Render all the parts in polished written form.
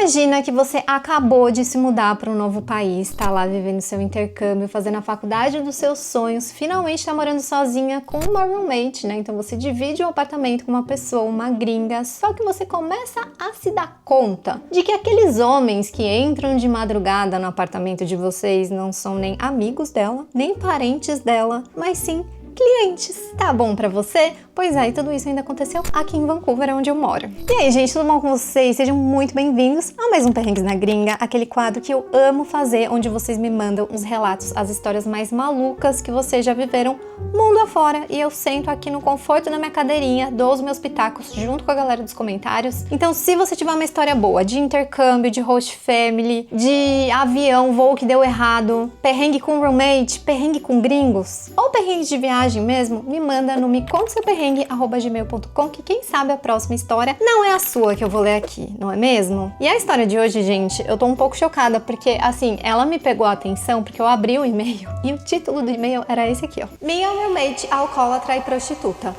Imagina que você acabou de se mudar para um novo país, tá lá vivendo seu intercâmbio, fazendo a faculdade dos seus sonhos, finalmente tá morando sozinha com uma roommate, né? Então você divide um apartamento com uma pessoa, uma gringa, só que você começa a se dar conta de que aqueles homens que entram de madrugada no apartamento de vocês não são nem amigos dela, nem parentes dela, mas sim clientes. Tá bom pra você? Pois é, e tudo isso ainda aconteceu aqui em Vancouver, onde eu moro. E aí, gente, tudo bom com vocês? Sejam muito bem-vindos a mais um Perrengues na Gringa, aquele quadro que eu amo fazer, onde vocês me mandam os relatos, as histórias mais malucas que vocês já viveram mundo afora, e eu sento aqui no conforto da minha cadeirinha, dou os meus pitacos junto com a galera dos comentários. Então, se você tiver uma história boa de intercâmbio, de host family, de avião, voo que deu errado, perrengue com roommate, perrengue com gringos, ou perrengue de viagem mesmo, me manda no meconteseuperrengue@gmail.com, que quem sabe a próxima história não é a sua que eu vou ler aqui, não é mesmo? E a história de hoje, gente, eu tô um pouco chocada, porque, assim, ela me pegou a atenção porque eu abri o e-mail e o título do e-mail era esse aqui, ó. Minha roommate alcoólatra e prostituta.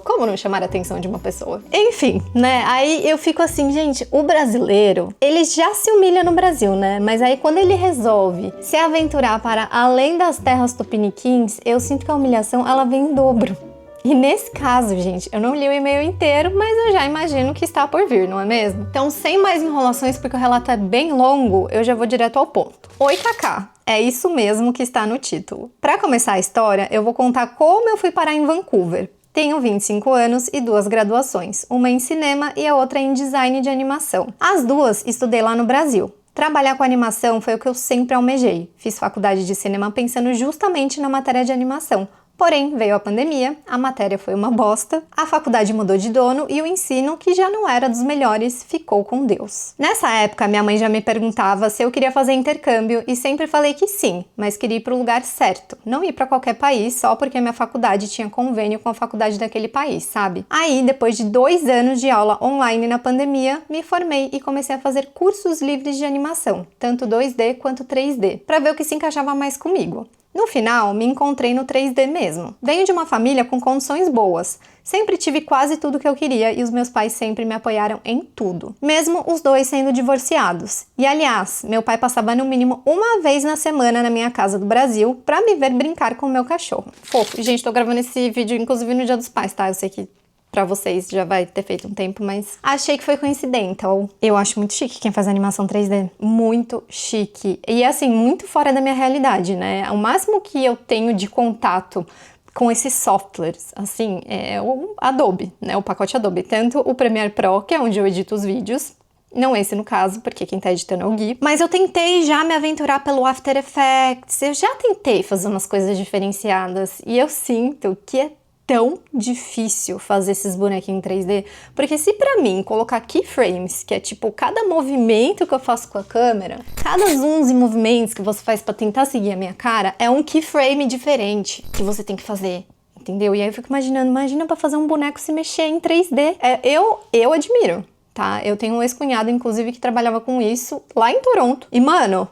Como não chamar a atenção de uma pessoa? Enfim, né? Aí eu fico assim, gente, o brasileiro, ele já se humilha no Brasil, né? Mas aí quando ele resolve se aventurar para além das terras tupiniquins, eu sinto que a humilhação, ela vem em dobro. E nesse caso, gente, eu não li o e-mail inteiro, mas eu já imagino que está por vir, não é mesmo? Então, sem mais enrolações, porque o relato é bem longo, eu já vou direto ao ponto. Oi, Kaká! É isso mesmo que está no título. Para começar a história, eu vou contar como eu fui parar em Vancouver. Tenho 25 anos e 2 graduações, uma em cinema e a outra em design de animação. As duas estudei lá no Brasil. Trabalhar com animação foi o que eu sempre almejei. Fiz faculdade de cinema pensando justamente na matéria de animação. Porém, veio a pandemia, a matéria foi uma bosta, a faculdade mudou de dono e o ensino, que já não era dos melhores, ficou com Deus. Nessa época, minha mãe já me perguntava se eu queria fazer intercâmbio e sempre falei que sim, mas queria ir para o lugar certo, não ir para qualquer país só porque a minha faculdade tinha convênio com a faculdade daquele país, sabe? Aí, depois de 2 anos de aula online na pandemia, me formei e comecei a fazer cursos livres de animação, tanto 2D quanto 3D, para ver o que se encaixava mais comigo. No final, me encontrei no 3D mesmo. Venho de uma família com condições boas. Sempre tive quase tudo que eu queria e os meus pais sempre me apoiaram em tudo. Mesmo os dois sendo divorciados. E aliás, meu pai passava no mínimo uma vez na semana na minha casa do Brasil pra me ver brincar com o meu cachorro. Fofo. Gente, tô gravando esse vídeo inclusive no Dia dos Pais, tá? Eu sei que pra vocês já vai ter feito um tempo, mas achei que foi coincidental. Eu acho muito chique quem faz animação 3D. Muito chique. E assim, muito fora da minha realidade, né? O máximo que eu tenho de contato com esses softwares, assim, é o Adobe, né? O pacote Adobe. Tanto o Premiere Pro, que é onde eu edito os vídeos, não esse no caso, porque quem tá editando é o Gui. Mas eu tentei já me aventurar pelo After Effects, eu já tentei fazer umas coisas diferenciadas. E eu sinto que é tão difícil fazer esses bonequinhos em 3D, porque se pra mim colocar keyframes, que é tipo cada movimento que eu faço com a câmera, cada zooms e movimentos que você faz pra tentar seguir a minha cara, é um keyframe diferente que você tem que fazer, entendeu? E aí eu fico imaginando, imagina pra fazer um boneco se mexer em 3D. Eu admiro, tá? Eu tenho um ex-cunhado, inclusive, que trabalhava com isso lá em Toronto. E, mano,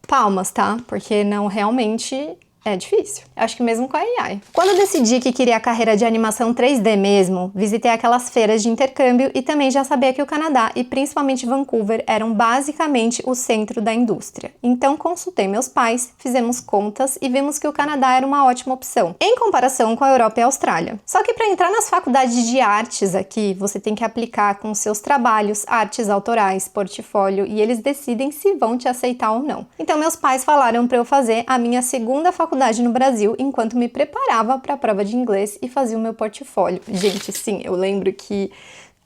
palmas, tá? Porque não, realmente é difícil. Eu acho que mesmo com a AI. Quando eu decidi que queria a carreira de animação 3D mesmo, visitei aquelas feiras de intercâmbio e também já sabia que o Canadá e principalmente Vancouver eram basicamente o centro da indústria. Então consultei meus pais, fizemos contas e vimos que o Canadá era uma ótima opção, em comparação com a Europa e a Austrália. Só que para entrar nas faculdades de artes aqui, você tem que aplicar com seus trabalhos, artes autorais, portfólio, e eles decidem se vão te aceitar ou não. Então meus pais falaram para eu fazer a minha segunda faculdade no Brasil, enquanto me preparava para a prova de inglês e fazia o meu portfólio. Gente, sim, eu lembro que,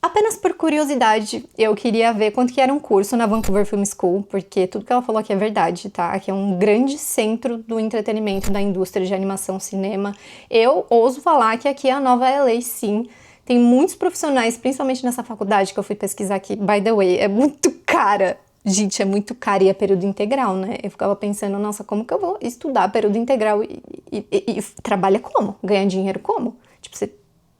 apenas por curiosidade, eu queria ver quanto que era um curso na Vancouver Film School, porque tudo que ela falou aqui é verdade, tá? Aqui é um grande centro do entretenimento, da indústria de animação, cinema. Eu ouso falar que aqui é a nova LA, sim. Tem muitos profissionais, principalmente nessa faculdade que eu fui pesquisar aqui, by the way, é muito cara. Gente, é muito caro e é período integral, né? Eu ficava pensando, nossa, como que eu vou estudar período integral e trabalha como? Ganha dinheiro como? Tipo, você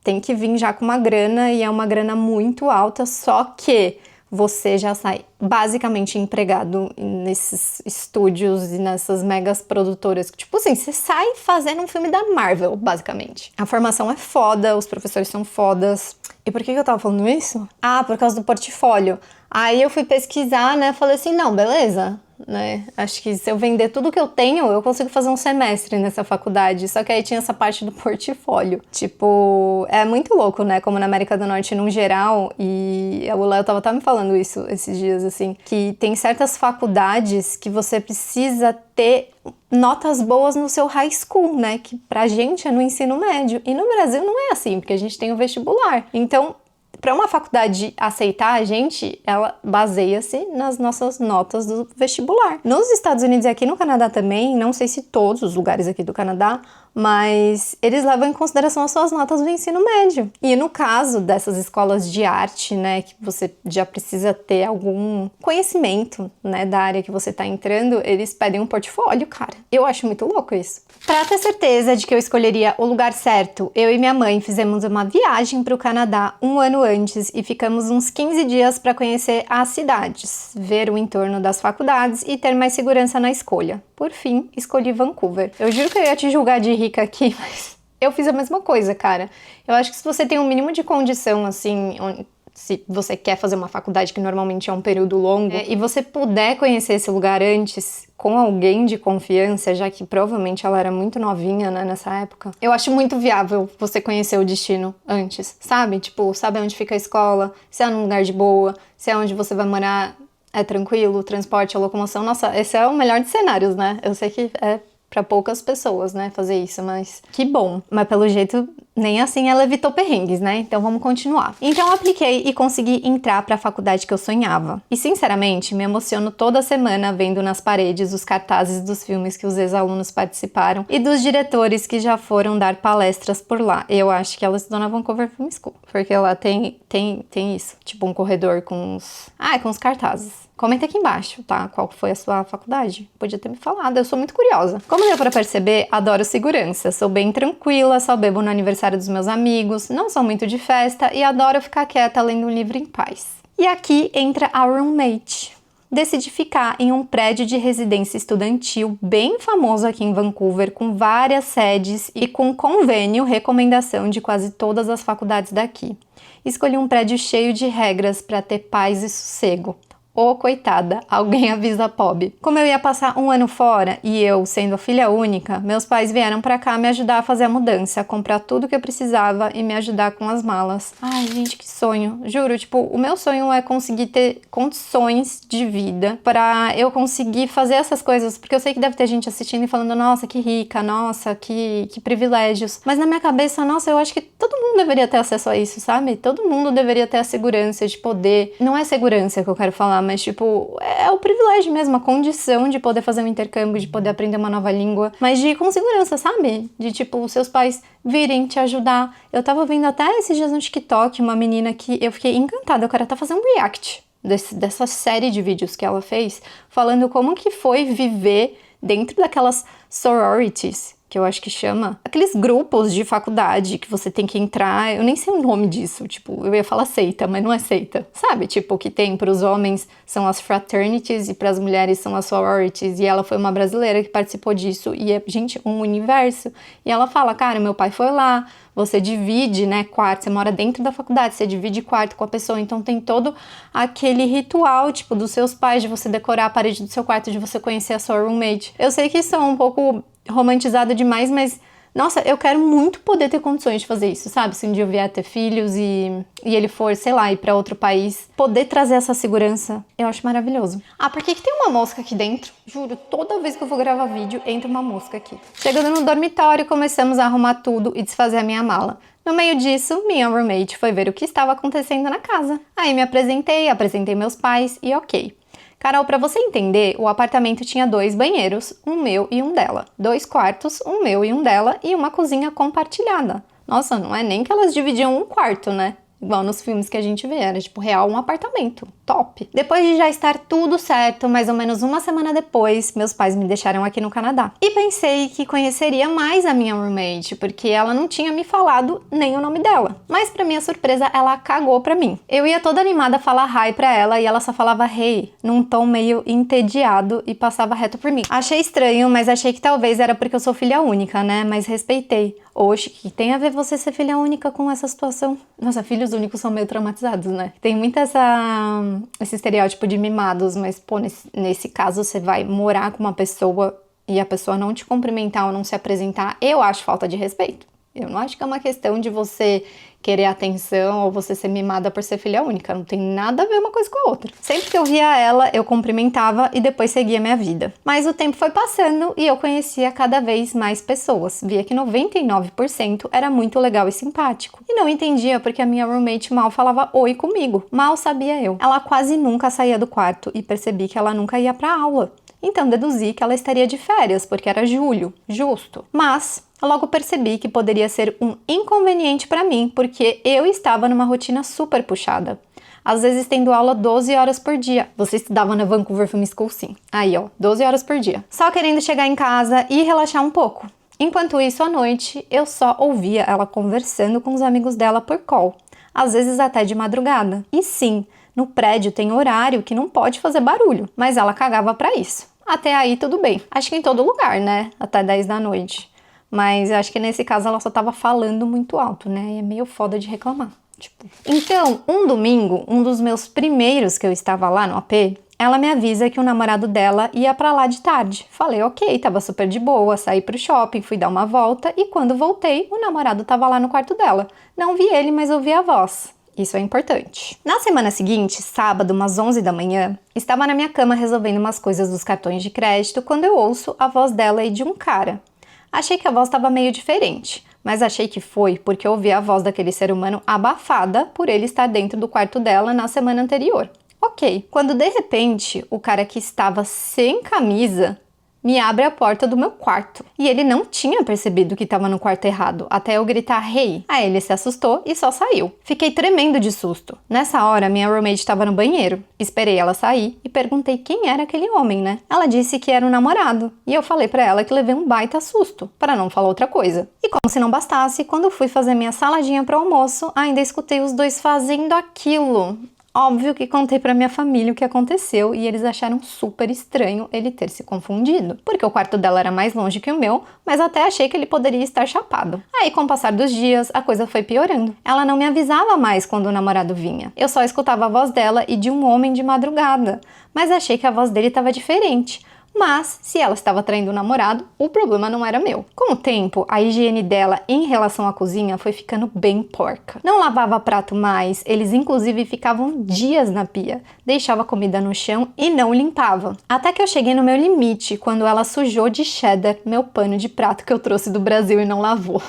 tem que vir já com uma grana e é uma grana muito alta, só que você já sai basicamente empregado nesses estúdios e nessas megas produtoras. Tipo assim, você sai fazendo um filme da Marvel, basicamente. A formação é foda, os professores são fodas. E por que eu tava falando isso? Ah, por causa do portfólio. Aí eu fui pesquisar, né? Falei assim, não, beleza, né? Acho que se eu vender tudo que eu tenho, eu consigo fazer um semestre nessa faculdade. Só que aí tinha essa parte do portfólio. Tipo, é muito louco, né? Como na América do Norte, no geral, e o Léo tava me falando isso esses dias, assim, que tem certas faculdades que você precisa ter notas boas no seu high school, né? Que pra gente é no ensino médio. E no Brasil não é assim, porque a gente tem o vestibular. Então, para uma faculdade aceitar a gente, ela baseia-se nas nossas notas do vestibular. Nos Estados Unidos e aqui no Canadá também, não sei se todos os lugares aqui do Canadá, mas eles levam em consideração as suas notas do ensino médio. E no caso dessas escolas de arte, né, que você já precisa ter algum conhecimento, né, da área que você tá entrando, eles pedem um portfólio, cara. Eu acho muito louco isso. Pra ter certeza de que eu escolheria o lugar certo, eu e minha mãe fizemos uma viagem para o Canadá um ano antes e ficamos uns 15 dias para conhecer as cidades, ver o entorno das faculdades e ter mais segurança na escolha. Por fim, escolhi Vancouver. Eu juro que eu ia te julgar de rica aqui, mas eu fiz a mesma coisa, cara. Eu acho que se você tem um mínimo de condição, assim, se você quer fazer uma faculdade que normalmente é um período longo, e você puder conhecer esse lugar antes com alguém de confiança, já que provavelmente ela era muito novinha, né, nessa época, eu acho muito viável você conhecer o destino antes, sabe? Tipo, saber onde fica a escola, se é num lugar de boa, se é onde você vai morar, é tranquilo, o transporte, a locomoção. Nossa, esse é o melhor dos cenários, né? Eu sei que é pra poucas pessoas, né, fazer isso, mas que bom. Mas pelo jeito, nem assim ela evitou perrengues, né? Então vamos continuar. Então eu apliquei e consegui entrar pra faculdade que eu sonhava. E sinceramente, me emociono toda semana vendo nas paredes os cartazes dos filmes que os ex-alunos participaram e dos diretores que já foram dar palestras por lá. Eu acho que ela estudou na Vancouver Film School, porque lá tem isso, tipo um corredor com os cartazes. Comenta aqui embaixo, tá? Qual foi a sua faculdade? Podia ter me falado, eu sou muito curiosa. Como deu pra perceber, adoro segurança. Sou bem tranquila, só bebo no aniversário dos meus amigos, não sou muito de festa e adoro ficar quieta lendo um livro em paz. E aqui entra a roommate. Decidi ficar em um prédio de residência estudantil bem famoso aqui em Vancouver, com várias sedes e com convênio, recomendação de quase todas as faculdades daqui. Escolhi um prédio cheio de regras para ter paz e sossego. Ô, coitada, alguém avisa a Pob. Como eu ia passar um ano fora e eu, sendo a filha única, meus pais vieram pra cá me ajudar a fazer a mudança, a comprar tudo que eu precisava e me ajudar com as malas. Ai, gente, que sonho. Juro, tipo, o meu sonho é conseguir ter condições de vida pra eu conseguir fazer essas coisas, porque eu sei que deve ter gente assistindo e falando, nossa, que rica, nossa, que privilégios. Mas na minha cabeça, nossa, eu acho que todo mundo deveria ter acesso a isso, sabe? Todo mundo deveria ter a segurança de poder... Não é segurança que eu quero falar, mas, tipo, é o privilégio mesmo, a condição de poder fazer um intercâmbio, de poder aprender uma nova língua, mas de com segurança, sabe? De, tipo, seus pais virem te ajudar. Eu tava vendo até esses dias no TikTok uma menina que eu fiquei encantada, o cara tá fazendo um react dessa série de vídeos que ela fez, falando como que foi viver dentro daquelas sororities, que eu acho que chama, aqueles grupos de faculdade que você tem que entrar, eu nem sei o nome disso, tipo, eu ia falar seita, mas não é seita, sabe? Tipo, que tem pros homens são as fraternities e pras mulheres são as sororities, e ela foi uma brasileira que participou disso, e é, gente, um universo. E ela fala, cara, meu pai foi lá, você divide, né, quarto, você mora dentro da faculdade, você divide quarto com a pessoa, então tem todo aquele ritual, tipo, dos seus pais, de você decorar a parede do seu quarto, de você conhecer a sua roommate. Eu sei que isso é um pouco romantizado demais, mas, nossa, eu quero muito poder ter condições de fazer isso, sabe? Se um dia eu vier a ter filhos e ele for, sei lá, ir pra outro país, poder trazer essa segurança, eu acho maravilhoso. Ah, por que tem uma mosca aqui dentro? Juro, toda vez que eu vou gravar vídeo, entra uma mosca aqui. Chegando no dormitório, começamos a arrumar tudo e desfazer a minha mala. No meio disso, minha roommate foi ver o que estava acontecendo na casa. Aí me apresentei meus pais e ok. Carol, pra você entender, o apartamento tinha 2 banheiros, um meu e um dela. 2 quartos, um meu e um dela, e uma cozinha compartilhada. Nossa, não é nem que elas dividiam um quarto, né? Igual nos filmes que a gente vê, era tipo real um apartamento. Top! Depois de já estar tudo certo, mais ou menos uma semana depois, meus pais me deixaram aqui no Canadá. E pensei que conheceria mais a minha roommate, porque ela não tinha me falado nem o nome dela. Mas pra minha surpresa, ela cagou pra mim. Eu ia toda animada falar hi pra ela e ela só falava hey, num tom meio entediado e passava reto por mim. Achei estranho, mas achei que talvez era porque eu sou filha única, né? Mas respeitei. Oxe, que tem a ver você ser filha única com essa situação? Nossa, filhos únicos são meio traumatizados, né? Tem muito esse estereótipo de mimados, mas, pô, nesse caso você vai morar com uma pessoa e a pessoa não te cumprimentar ou não se apresentar, eu acho falta de respeito. Eu não acho que é uma questão de você querer atenção ou você ser mimada por ser filha única. Não tem nada a ver uma coisa com a outra. Sempre que eu via ela, eu cumprimentava e depois seguia minha vida. Mas o tempo foi passando e eu conhecia cada vez mais pessoas. Via que 99% era muito legal e simpático. E não entendia porque a minha roommate mal falava oi comigo. Mal sabia eu. Ela quase nunca saía do quarto e percebi que ela nunca ia pra aula. Então deduzi que ela estaria de férias, porque era julho, justo. Mas logo percebi que poderia ser um inconveniente para mim, porque eu estava numa rotina super puxada. Às vezes tendo aula 12 horas por dia. Você estudava na Vancouver Film School, sim. Aí, ó, 12 horas por dia. Só querendo chegar em casa e relaxar um pouco. Enquanto isso, à noite, eu só ouvia ela conversando com os amigos dela por call. Às vezes até de madrugada. E sim, no prédio tem horário que não pode fazer barulho, mas ela cagava pra isso. Até aí tudo bem. Acho que em todo lugar, né? Até 10 da noite. Mas eu acho que nesse caso ela só tava falando muito alto, né? E é meio foda de reclamar. Tipo. Então, um domingo, um dos meus primeiros que eu estava lá no AP, ela me avisa que o namorado dela ia pra lá de tarde. Falei, ok, tava super de boa, saí pro shopping, fui dar uma volta e quando voltei, o namorado tava lá no quarto dela. Não vi ele, mas ouvi a voz. Isso é importante. Na semana seguinte, sábado, umas 11 da manhã, estava na minha cama resolvendo umas coisas dos cartões de crédito quando eu ouço a voz dela e de um cara. Achei que a voz estava meio diferente, mas achei que foi porque eu ouvi a voz daquele ser humano abafada por ele estar dentro do quarto dela na semana anterior. Ok, quando de repente o cara que estava sem camisa me abre a porta do meu quarto. E ele não tinha percebido que estava no quarto errado, até eu gritar hey. Aí ele se assustou e só saiu. Fiquei tremendo de susto. Nessa hora, minha roommate estava no banheiro. Esperei ela sair e perguntei quem era aquele homem, né? Ela disse que era o namorado. E eu falei pra ela que levei um baita susto, para não falar outra coisa. E como se não bastasse, quando fui fazer minha saladinha pro almoço, ainda escutei os dois fazendo aquilo. Óbvio que contei pra minha família o que aconteceu e eles acharam super estranho ele ter se confundido, porque o quarto dela era mais longe que o meu, mas até achei que ele poderia estar chapado. Aí, com o passar dos dias, a coisa foi piorando. Ela não me avisava mais quando o namorado vinha. Eu só escutava a voz dela e de um homem de madrugada, mas achei que a voz dele estava diferente. Mas, se ela estava traindo o namorado, o problema não era meu. Com o tempo, a higiene dela em relação à cozinha foi ficando bem porca. Não lavava prato mais, eles inclusive ficavam dias na pia, deixava comida no chão e não limpava. Até que eu cheguei no meu limite, quando ela sujou de cheddar meu pano de prato que eu trouxe do Brasil e não lavou.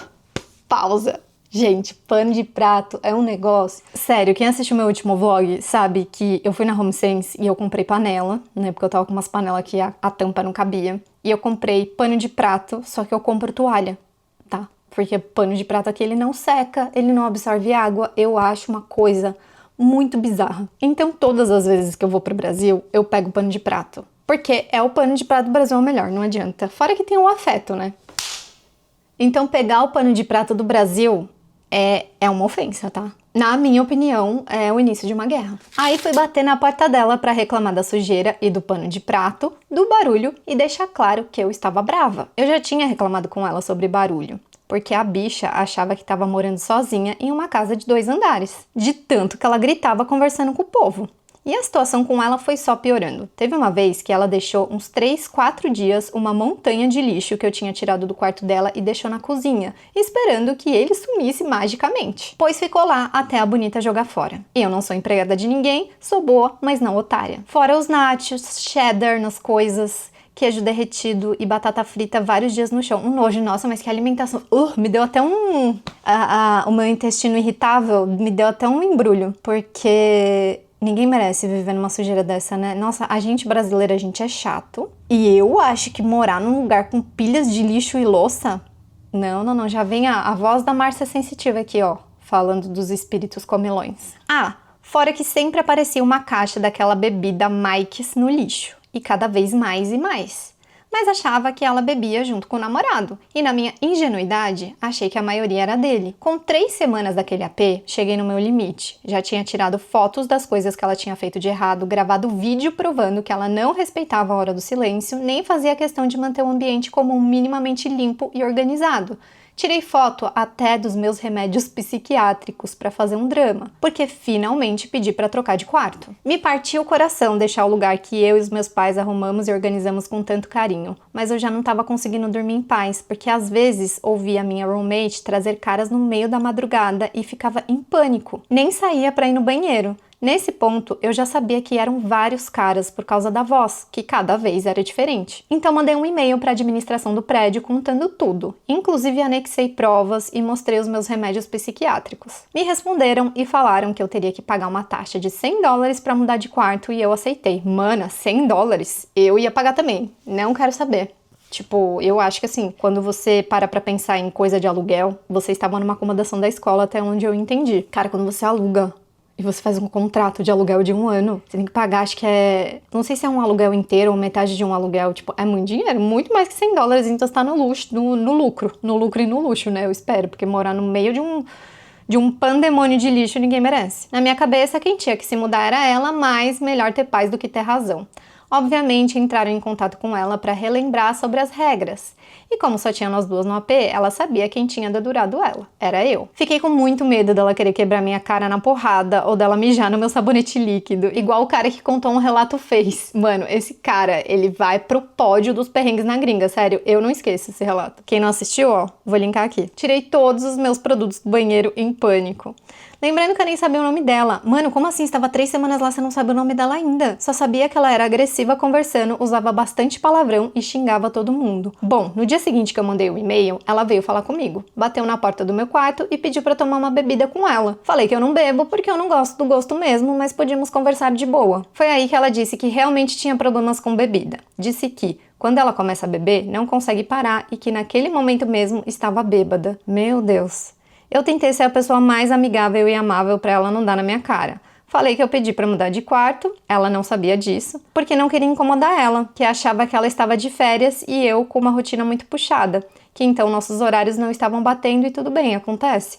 Pausa. Gente, pano de prato é um negócio... Sério, quem assistiu meu último vlog sabe que eu fui na HomeSense e eu comprei panela, né? Porque eu tava com umas panelas que a tampa não cabia. E eu comprei pano de prato, só que eu compro toalha, tá? Porque pano de prato aqui, ele não seca, ele não absorve água. Eu acho uma coisa muito bizarra. Então, todas as vezes que eu vou pro Brasil, eu pego pano de prato. Porque é o pano de prato do Brasil é o melhor, não adianta. Fora que tem um afeto, né? Então, pegar o pano de prato do Brasil... É uma ofensa, tá? Na minha opinião, é o início de uma guerra. Aí fui bater na porta dela pra reclamar da sujeira e do pano de prato, do barulho e deixar claro que eu estava brava. Eu já tinha reclamado com ela sobre barulho, porque a bicha achava que estava morando sozinha em uma casa de 2 andares, de tanto que ela gritava conversando com o povo. E a situação com ela foi só piorando. Teve uma vez que ela deixou uns 3, 4 dias uma montanha de lixo que eu tinha tirado do quarto dela e deixou na cozinha, esperando que ele sumisse magicamente. Pois ficou lá até a bonita jogar fora. Eu não sou empregada de ninguém, sou boa, mas não otária. Fora os nachos, cheddar nas coisas... queijo derretido e batata frita vários dias no chão. Um nojo, nossa, mas que alimentação. Me deu até o meu intestino irritável me deu até um embrulho. Porque ninguém merece viver numa sujeira dessa, né? Nossa, a gente brasileira, a gente é chato. E eu acho que morar num lugar com pilhas de lixo e louça... Não. Já vem a voz da Márcia Sensitiva aqui, ó. Falando dos espíritos comilões. Ah, fora que sempre aparecia uma caixa daquela bebida Mike's no lixo. E cada vez mais e mais. Mas achava que ela bebia junto com o namorado. E na minha ingenuidade, achei que a maioria era dele. Com 3 semanas daquele AP, cheguei no meu limite. Já tinha tirado fotos das coisas que ela tinha feito de errado, gravado vídeo provando que ela não respeitava a hora do silêncio, nem fazia questão de manter o ambiente como minimamente limpo e organizado. Tirei foto até dos meus remédios psiquiátricos para fazer um drama, porque finalmente pedi para trocar de quarto. Me partiu o coração deixar o lugar que eu e os meus pais arrumamos e organizamos com tanto carinho, mas eu já não estava conseguindo dormir em paz, porque às vezes ouvia a minha roommate trazer caras no meio da madrugada e ficava em pânico. Nem saía para ir no banheiro. Nesse ponto, eu já sabia que eram vários caras por causa da voz, que cada vez era diferente. Então mandei um e-mail para a administração do prédio contando tudo. Inclusive anexei provas e mostrei os meus remédios psiquiátricos. Me responderam e falaram que eu teria que pagar uma taxa de $100 para mudar de quarto e eu aceitei. Mana, $100? Eu ia pagar também. Não quero saber. Tipo, eu acho que assim, quando você para pra pensar em coisa de aluguel, você estava numa acomodação da escola até onde eu entendi. Cara, quando você aluga e você faz um contrato de aluguel de 1 ano, você tem que pagar, acho que é... Não sei se é um aluguel inteiro ou metade de um aluguel, tipo, é muito dinheiro, muito mais que $100, então você tá no luxo, no lucro e no luxo, né, eu espero, porque morar no meio de um pandemônio de lixo ninguém merece. Na minha cabeça, quem tinha que se mudar era ela, mas melhor ter paz do que ter razão. Obviamente, entraram em contato com ela para relembrar sobre as regras. E como só tinha nós duas no AP, ela sabia quem tinha dedurado ela. Era eu. Fiquei com muito medo dela querer quebrar minha cara na porrada ou dela mijar no meu sabonete líquido, igual o cara que contou um relato fez. Mano, esse cara, ele vai pro pódio dos perrengues na gringa, sério, eu não esqueço esse relato. Quem não assistiu, ó, vou linkar aqui. Tirei todos os meus produtos do banheiro em pânico. Lembrando que eu nem sabia o nome dela. Mano, como assim? Estava 3 semanas lá, você não sabe o nome dela ainda? Só sabia que ela era agressiva conversando, usava bastante palavrão e xingava todo mundo. Bom, no dia seguinte que eu mandei o e-mail, ela veio falar comigo. Bateu na porta do meu quarto e pediu pra tomar uma bebida com ela. Falei que eu não bebo porque eu não gosto do gosto mesmo, mas podíamos conversar de boa. Foi aí que ela disse que realmente tinha problemas com bebida. Disse que quando ela começa a beber, não consegue parar e que naquele momento mesmo estava bêbada. Meu Deus. Eu tentei ser a pessoa mais amigável e amável para ela não dar na minha cara. Falei que eu pedi para mudar de quarto, ela não sabia disso, porque não queria incomodar ela, que achava que ela estava de férias e eu com uma rotina muito puxada, que então nossos horários não estavam batendo e tudo bem, acontece.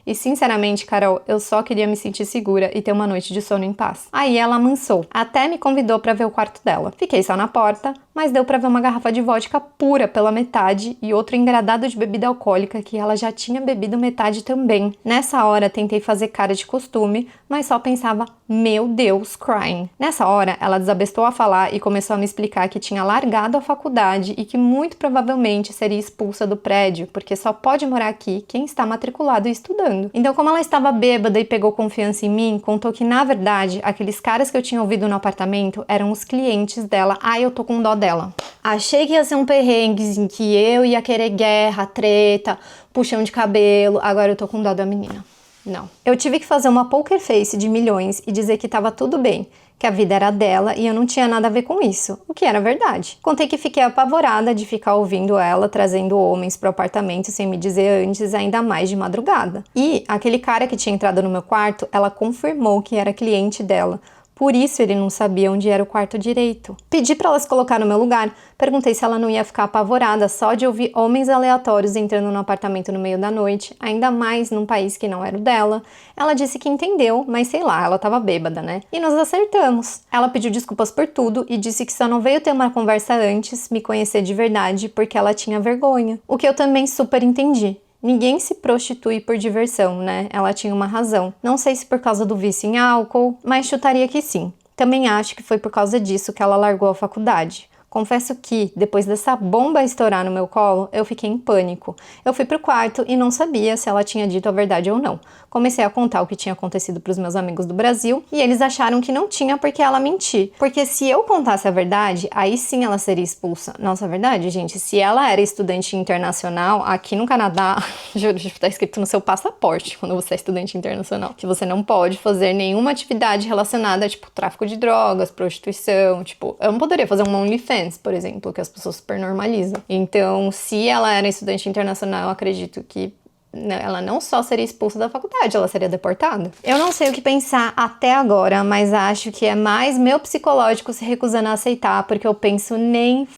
E sinceramente, Carol, eu só queria me sentir segura e ter uma noite de sono em paz. Aí ela amansou, até me convidou para ver o quarto dela. Fiquei só na porta, mas deu para ver uma garrafa de vodka pura pela metade e outro engradado de bebida alcoólica que ela já tinha bebido metade também. Nessa hora tentei fazer cara de costume, mas só pensava, meu Deus, crying. Nessa hora ela desabestou a falar e começou a me explicar que tinha largado a faculdade e que muito provavelmente seria expulsa do prédio, porque só pode morar aqui quem está matriculado e estudando. Então, como ela estava bêbada e pegou confiança em mim, contou que, na verdade, aqueles caras que eu tinha ouvido no apartamento eram os clientes dela. Ai, eu tô com dó dela. Achei que ia ser um perrengue em que eu ia querer guerra, treta, puxão de cabelo. Agora eu tô com dó da menina. Não. Eu tive que fazer uma poker face de milhões e dizer que tava tudo bem, que a vida era dela e eu não tinha nada a ver com isso, o que era verdade. Contei que fiquei apavorada de ficar ouvindo ela trazendo homens pro apartamento sem me dizer antes, ainda mais de madrugada. E aquele cara que tinha entrado no meu quarto, ela confirmou que era cliente dela. Por isso ele não sabia onde era o quarto direito. Pedi para ela se colocar no meu lugar, perguntei se ela não ia ficar apavorada só de ouvir homens aleatórios entrando no apartamento no meio da noite, ainda mais num país que não era o dela. Ela disse que entendeu, mas sei lá, ela tava bêbada, né? E nos acertamos. Ela pediu desculpas por tudo e disse que só não veio ter uma conversa antes, me conhecer de verdade, porque ela tinha vergonha. O que eu também super entendi. Ninguém se prostitui por diversão, né? Ela tinha uma razão. Não sei se por causa do vício em álcool, mas chutaria que sim. Também acho que foi por causa disso que ela largou a faculdade. Confesso que, depois dessa bomba estourar no meu colo, eu fiquei em pânico. Eu fui pro quarto e não sabia se ela tinha dito a verdade ou não. Comecei a contar o que tinha acontecido pros meus amigos do Brasil e eles acharam que não tinha porque ela mentiu. Porque se eu contasse a verdade, aí sim ela seria expulsa. Nossa, verdade, gente, se ela era estudante internacional, aqui no Canadá, juro, tá escrito no seu passaporte quando você é estudante internacional, que você não pode fazer nenhuma atividade relacionada, tipo, tráfico de drogas, prostituição, tipo, eu não poderia fazer um OnlyFans, por exemplo, que as pessoas super normalizam. Então, se ela era estudante internacional, eu acredito que ela não só seria expulsa da faculdade, ela seria deportada. Eu não sei o que pensar até agora, mas acho que é mais meu psicológico se recusando a aceitar, porque eu penso nem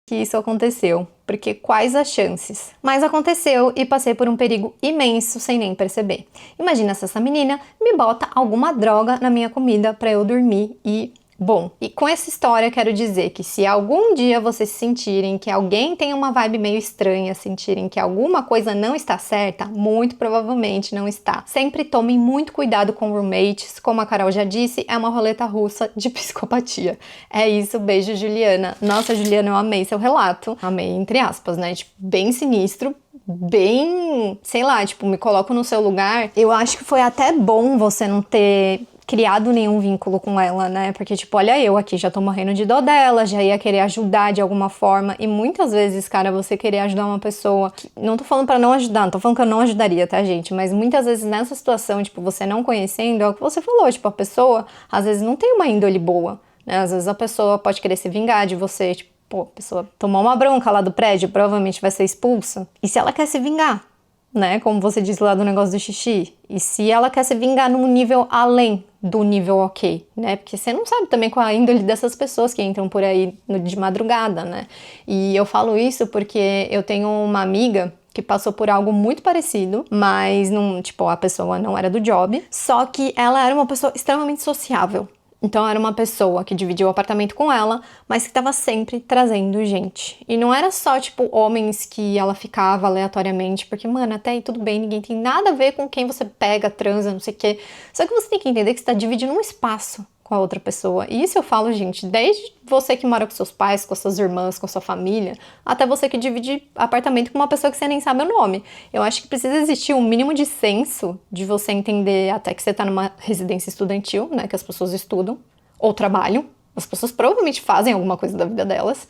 que isso aconteceu, porque quais as chances? Mas aconteceu e passei por um perigo imenso sem nem perceber. Imagina se essa menina me bota alguma droga na minha comida pra eu dormir e Bom, e com essa história quero dizer que se algum dia vocês sentirem que alguém tem uma vibe meio estranha, sentirem que alguma coisa não está certa, muito provavelmente não está. Sempre tomem muito cuidado com roommates, como a Carol já disse, é uma roleta russa de psicopatia. É isso, beijo, Juliana. Nossa, Juliana, eu amei seu relato. Amei, entre aspas, né? Tipo, bem sinistro, bem, sei lá, tipo, me coloco no seu lugar. Eu acho que foi até bom você não ter criado nenhum vínculo com ela, né? Porque, tipo, olha eu aqui, já tô morrendo de dó dela, já ia querer ajudar de alguma forma. E muitas vezes, cara, você querer ajudar uma pessoa... Não tô falando pra não ajudar, não tô falando que eu não ajudaria, tá, gente? Mas muitas vezes nessa situação, tipo, você não conhecendo, é o que você falou, tipo, a pessoa, às vezes, não tem uma índole boa, né? Às vezes a pessoa pode querer se vingar de você, tipo, pô, a pessoa tomou uma bronca lá do prédio, provavelmente vai ser expulsa. E se ela quer se vingar? Né, como você disse lá do negócio do xixi, e se ela quer se vingar num nível além do nível ok, né, porque você não sabe também qual a índole dessas pessoas que entram por aí de madrugada, né, e eu falo isso porque eu tenho uma amiga que passou por algo muito parecido, mas não, tipo, a pessoa não era do job, só que ela era uma pessoa extremamente sociável. Então era uma pessoa que dividia o apartamento com ela, mas que estava sempre trazendo gente. E não era só, tipo, homens que ela ficava aleatoriamente, porque, mano, até aí tudo bem, ninguém tem nada a ver com quem você pega, transa, não sei o quê. Só que você tem que entender que você tá dividindo um espaço com a outra pessoa. E isso eu falo, gente, desde você que mora com seus pais, com suas irmãs, com sua família, até você que divide apartamento com uma pessoa que você nem sabe o nome. Eu acho que precisa existir um mínimo de senso de você entender até que você tá numa residência estudantil, né, que as pessoas estudam ou trabalham. As pessoas provavelmente fazem alguma coisa da vida delas.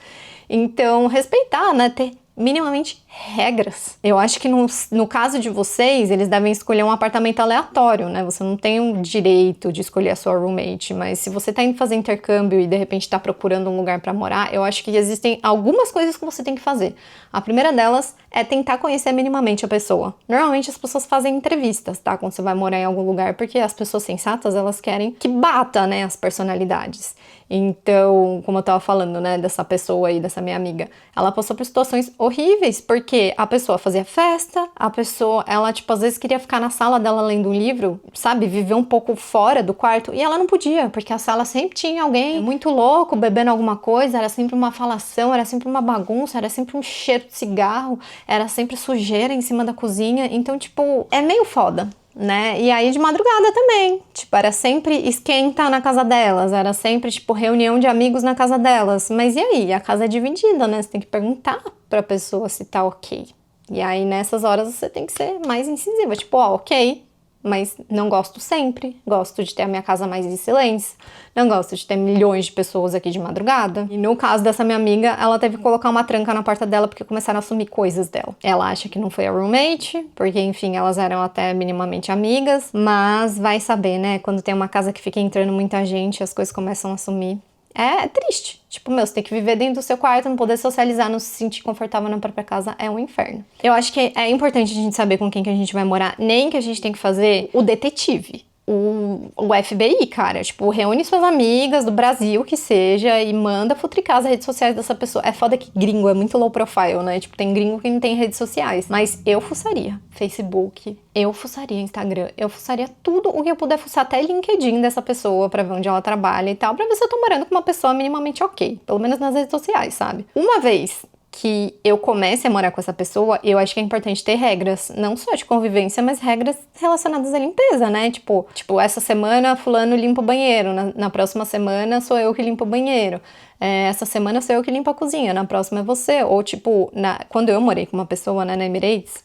Então, respeitar, né, ter minimamente regras. Eu acho que no caso de vocês, eles devem escolher um apartamento aleatório, né? Você não tem o direito de escolher a sua roommate, mas se você tá indo fazer intercâmbio e de repente tá procurando um lugar pra morar, eu acho que existem algumas coisas que você tem que fazer. A primeira delas é tentar conhecer minimamente a pessoa. Normalmente as pessoas fazem entrevistas, tá? Quando você vai morar em algum lugar, porque as pessoas sensatas, elas querem que bata, né, as personalidades. Então, como eu tava falando, né, dessa pessoa aí, dessa minha amiga, ela passou por situações horríveis, porque a pessoa fazia festa, a pessoa, ela, tipo, às vezes queria ficar na sala dela lendo um livro, sabe, viver um pouco fora do quarto, e ela não podia, porque a sala sempre tinha alguém muito louco, bebendo alguma coisa, era sempre uma falação, era sempre uma bagunça, era sempre um cheiro de cigarro, era sempre sujeira em cima da cozinha, então, tipo, é meio foda, né? E aí de madrugada também, tipo, era sempre esquenta na casa delas, era sempre, tipo, reunião de amigos na casa delas, mas e aí? A casa é dividida, né? Você tem que perguntar pra pessoa se tá ok. E aí nessas horas você tem que ser mais incisiva, tipo, ó, ok, mas não gosto sempre, gosto de ter a minha casa mais em silêncio, não gosto de ter milhões de pessoas aqui de madrugada. E no caso dessa minha amiga, ela teve que colocar uma tranca na porta dela porque começaram a sumir coisas dela. Ela acha que não foi a roommate, porque enfim, elas eram até minimamente amigas, mas vai saber, né, quando tem uma casa que fica entrando muita gente, as coisas começam a sumir. É triste. Tipo, meu, você tem que viver dentro do seu quarto, não poder socializar, não se sentir confortável na própria casa, é um inferno. Eu acho que é importante a gente saber com quem que a gente vai morar, nem que a gente tem que fazer o detetive. O FBI, cara, tipo, reúne suas amigas do Brasil, que seja, e manda futricar as redes sociais dessa pessoa. É foda que gringo é muito low profile, né? Tipo, tem gringo que não tem redes sociais. Mas eu fuçaria Facebook, eu fuçaria Instagram, eu fuçaria tudo o que eu puder fuçar, até LinkedIn dessa pessoa, pra ver onde ela trabalha e tal, pra ver se eu tô morando com uma pessoa minimamente ok. Pelo menos nas redes sociais, sabe? Uma vez que eu comece a morar com essa pessoa, eu acho que é importante ter regras, não só de convivência, mas regras relacionadas à limpeza, né? Tipo, essa semana fulano limpa o banheiro, na próxima semana sou eu que limpo o banheiro, essa semana sou eu que limpo a cozinha, na próxima é você. Ou tipo, quando eu morei com uma pessoa, né, na Emirates,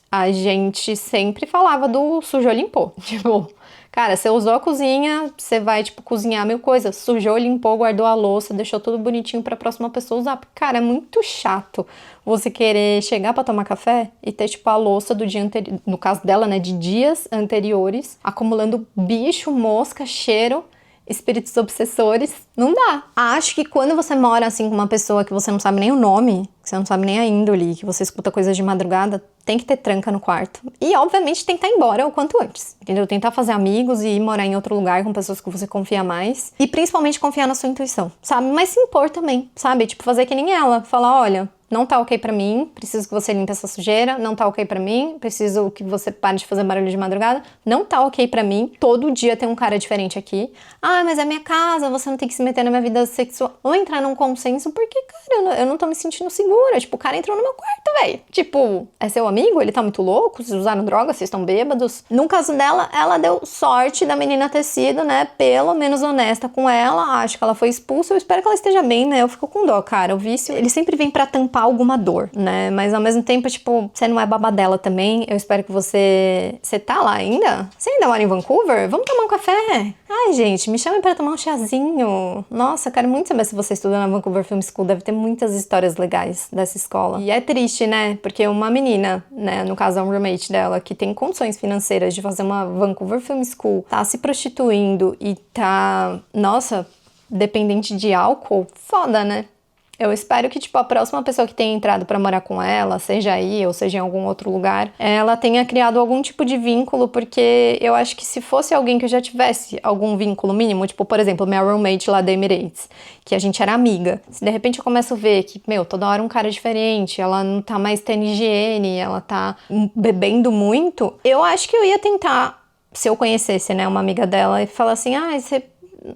a gente sempre falava do sujou, limpou. Tipo, cara, você usou a cozinha, você vai, tipo, cozinhar mil coisas. Sujou, limpou, guardou a louça, deixou tudo bonitinho pra próxima pessoa usar. Cara, é muito chato você querer chegar pra tomar café e ter, tipo, a louça do dia anterior, no caso dela, né, de dias anteriores, acumulando bicho, mosca, cheiro, espíritos obsessores. Não dá. Acho que quando você mora, assim, com uma pessoa que você não sabe nem o nome, que você não sabe nem a índole, que você escuta coisas de madrugada, tem que ter tranca no quarto. E, obviamente, tentar ir embora o quanto antes, entendeu? Tentar fazer amigos e ir morar em outro lugar com pessoas que você confia mais. E, principalmente, confiar na sua intuição, sabe? Mas se impor também, sabe? Tipo, fazer que nem ela. Falar, olha, não tá ok pra mim, preciso que você limpe essa sujeira, não tá ok pra mim, preciso que você pare de fazer barulho de madrugada, não tá ok pra mim, todo dia tem um cara diferente aqui. Ah, mas é minha casa, você não tem que se meter na minha vida sexual. Ou entrar num consenso, porque, cara, eu não tô me sentindo segura. Tipo, o cara entrou no meu quarto, velho. Tipo, é seu amigo? Ele tá muito louco? Vocês usaram droga? Vocês estão bêbados? No caso dela, ela deu sorte da menina ter sido, né, pelo menos honesta com ela. Acho que ela foi expulsa, eu espero que ela esteja bem, né? Eu fico com dó, cara. O vício, ele sempre vem pra tampar alguma dor, né? Mas ao mesmo tempo, tipo, você não é babadela também. Eu espero que você... Você tá lá ainda? Você ainda mora em Vancouver? Vamos tomar um café? Ai, gente, me chamem pra tomar um chazinho. Nossa, eu quero muito saber se você estuda na Vancouver Film School. Deve ter muitas histórias legais dessa escola. E é triste, né? Porque uma menina, né, no caso, é um roommate dela, que tem condições financeiras de fazer uma Vancouver Film School, tá se prostituindo e tá, nossa, dependente de álcool, foda, né? Eu espero que, tipo, a próxima pessoa que tenha entrado pra morar com ela, seja aí ou seja em algum outro lugar, ela tenha criado algum tipo de vínculo, porque eu acho que se fosse alguém que eu já tivesse algum vínculo mínimo, tipo, por exemplo, minha roommate lá da Emirates, que a gente era amiga, se de repente eu começo a ver que, meu, toda hora um cara diferente, ela não tá mais tendo higiene, ela tá bebendo muito, eu acho que eu ia tentar, se eu conhecesse, né, uma amiga dela, e falar assim, ah, você...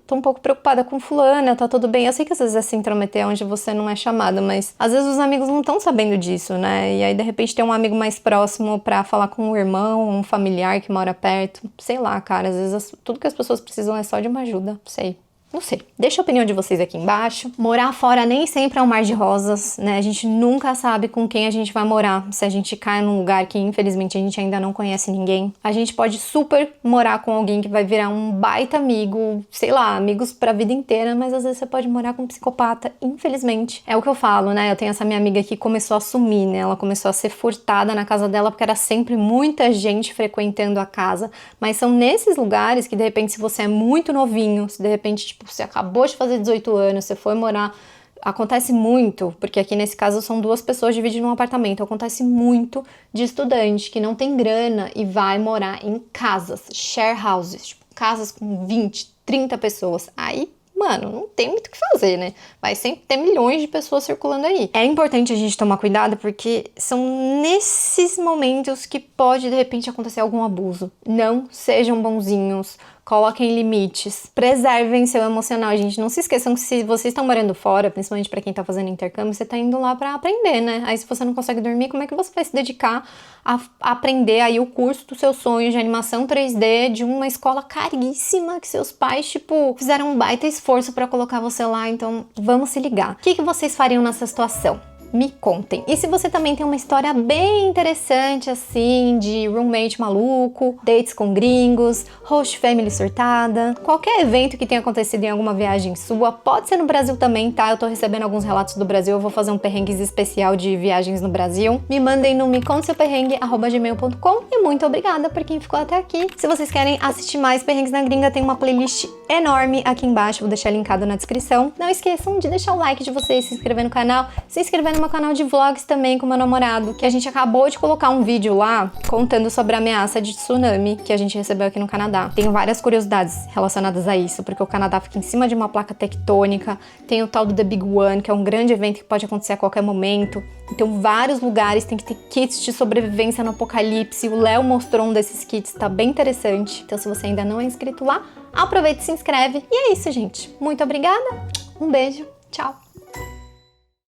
tô um pouco preocupada com fulana, tá tudo bem. Eu sei que às vezes é se intrometer onde você não é chamada, mas às vezes os amigos não estão sabendo disso, né? E aí, de repente, tem um amigo mais próximo pra falar com um irmão, um familiar que mora perto. Sei lá, cara, às vezes tudo que as pessoas precisam é só de uma ajuda, sei. Não sei. Deixa a opinião de vocês aqui embaixo. Morar fora nem sempre é um mar de rosas, né? A gente nunca sabe com quem a gente vai morar. Se a gente cai num lugar que, infelizmente, a gente ainda não conhece ninguém. A gente pode super morar com alguém que vai virar um baita amigo, sei lá, amigos pra vida inteira, mas às vezes você pode morar com um psicopata, infelizmente. É o que eu falo, né? Eu tenho essa minha amiga que começou a sumir, né? Ela começou a ser furtada na casa dela porque era sempre muita gente frequentando a casa. Mas são nesses lugares que, de repente, se você é muito novinho, se de repente, tipo, você acabou de fazer 18 anos, você foi morar... Acontece muito, porque aqui nesse caso são duas pessoas dividindo um apartamento, acontece muito de estudante que não tem grana e vai morar em casas, share houses, tipo, casas com 20, 30 pessoas. Aí, mano, não tem muito o que fazer, né? Vai sempre ter milhões de pessoas circulando aí. É importante a gente tomar cuidado porque são nesses momentos que pode, de repente, acontecer algum abuso. Não sejam bonzinhos. Coloquem limites, preservem seu emocional, gente. Não se esqueçam que se vocês estão morando fora, principalmente para quem tá fazendo intercâmbio, você tá indo lá para aprender, né? Aí se você não consegue dormir, como é que você vai se dedicar a aprender aí o curso do seu sonho de animação 3D de uma escola caríssima que seus pais, tipo, fizeram um baita esforço para colocar você lá? Então, vamos se ligar. O que vocês fariam nessa situação? Me contem. E se você também tem uma história bem interessante, assim, de roommate maluco, dates com gringos, host family surtada, qualquer evento que tenha acontecido em alguma viagem sua, pode ser no Brasil também, tá? Eu tô recebendo alguns relatos do Brasil, eu vou fazer um perrengues especial de viagens no Brasil. Me mandem no meconteseuperrengue@gmail.com e muito obrigada por quem ficou até aqui. Se vocês querem assistir mais perrengues na gringa, tem uma playlist enorme aqui embaixo, vou deixar linkado na descrição. Não esqueçam de deixar o like de vocês, se inscrever no canal, se inscrever no meu canal de vlogs também com meu namorado, que a gente acabou de colocar um vídeo lá contando sobre a ameaça de tsunami que a gente recebeu aqui no Canadá. Tenho várias curiosidades relacionadas a isso, porque o Canadá fica em cima de uma placa tectônica, tem o tal do The Big One, que é um grande evento que pode acontecer a qualquer momento. Então, vários lugares tem que ter kits de sobrevivência no apocalipse. O Léo mostrou um desses kits, tá bem interessante. Então, se você ainda não é inscrito lá, aproveita e se inscreve. E é isso, gente. Muito obrigada, um beijo, tchau!